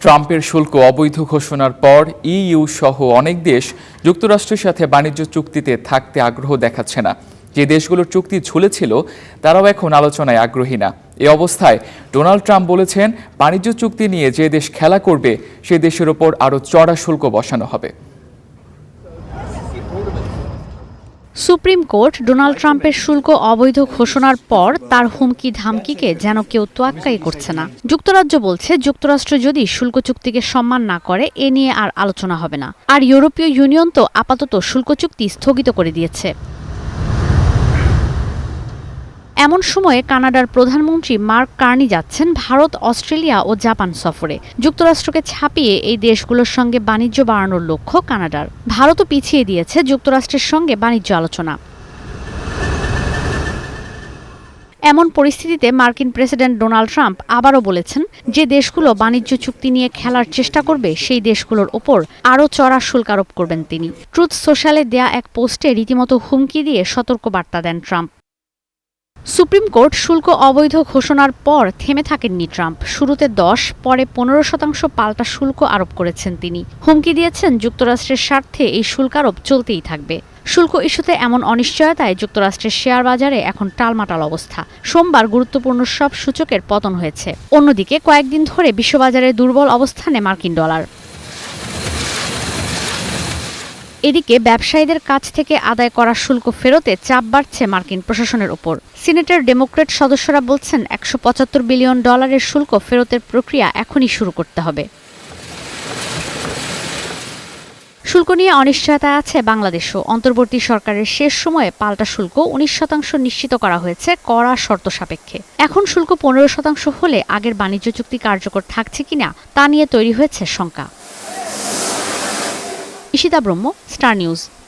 ট্রাম্পের শুল্ক অবৈধ ঘোষণার পর ইইউ সহ অনেক দেশ যুক্তরাষ্ট্রের সাথে বাণিজ্য চুক্তিতে থাকতে আগ্রহ দেখাচ্ছে না। যে দেশগুলোর চুক্তি ঝুলেছিল তারাও এখন আলোচনায় আগ্রহী না। এই অবস্থায় ডোনাল্ড ট্রাম্প বলেছেন, বাণিজ্য চুক্তি নিয়ে যে দেশ খেলা করবে সে দেশের ওপর আরও চড়া শুল্ক বসানো হবে। সুপ্রিম কোর্ট ডোনাল্ড ট্রাম্পের শুল্ক অবৈধ ঘোষণার পর তার হুমকি ধামকিকে যেন কেউ তোয়াক্কাই করছে না। যুক্তরাজ্য বলছে, যুক্তরাষ্ট্র যদি শুল্ক চুক্তিকে সম্মান না করে এ নিয়ে আর আলোচনা হবে না। আর ইউরোপীয় ইউনিয়ন তো আপাতত শুল্ক চুক্তি স্থগিত করে দিয়েছে। এমন সময়ে কানাডার প্রধানমন্ত্রী মার্ক কার্নি যাচ্ছেন ভারত, অস্ট্রেলিয়া ও জাপান সফরে। যুক্তরাষ্ট্রকে ছাপিয়ে এই দেশগুলোর সঙ্গে বাণিজ্য বাড়ানোর লক্ষ্য কানাডার। ভারতও পিছিয়ে দিয়েছে যুক্তরাষ্ট্রের সঙ্গে বাণিজ্য আলোচনা। এমন পরিস্থিতিতে মার্কিন প্রেসিডেন্ট ডোনাল্ড ট্রাম্প আবারও বলেছেন, যে দেশগুলো বাণিজ্য চুক্তি নিয়ে খেলার চেষ্টা করবে সেই দেশগুলোর ওপর আরও চড়া শুল্ক আরোপ করবেন তিনি। ট্রুথ সোশ্যালে দেয়া এক পোস্টে রীতিমতো হুমকি দিয়ে সতর্কবার্তা দেন ট্রাম্প। সুপ্রিম কোর্ট শুল্ক অবৈধ ঘোষণার পর থেমে থাকেননি ট্রাম্প। শুরুতে 10, পরে 15% পাল্টা শুল্ক আরোপ করেছেন তিনি। হুমকি দিয়েছেন, যুক্তরাষ্ট্রের স্বার্থে এই শুল্ক আরোপ চলতেই থাকবে। শুল্ক ইস্যুতে এমন অনিশ্চয়তায় যুক্তরাষ্ট্রের শেয়ার বাজারে এখন টালমাটাল অবস্থা। সোমবার গুরুত্বপূর্ণ সব সূচকের পতন হয়েছে। অন্যদিকে কয়েকদিন ধরে বিশ্ববাজারে দুর্বল অবস্থানে মার্কিন ডলার। এদিকে ব্যবসায়ীদের কাছ থেকে আদায় করা শুল্ক ফেরতে চাপ বাড়ছে মার্কিন প্রশাসনের ওপর। সিনেটের ডেমোক্র্যাট সদস্যরা বলছেন, $175 বিলিয়ন শুল্ক ফেরতের প্রক্রিয়া এখনই শুরু করতে হবে। শুল্ক নিয়ে অনিশ্চয়তায় আছে বাংলাদেশও। অন্তর্বর্তী সরকারের শেষ সময়ে পাল্টা শুল্ক 19% নিশ্চিত করা হয়েছে কড়া শর্ত সাপেক্ষে। এখন শুল্ক 15% হলে আগের বাণিজ্য চুক্তি কার্যকর থাকছে কিনা তা নিয়ে তৈরি হয়েছে শঙ্কা। ঈশিতা ব্রহ্ম, স্টার নিউজ।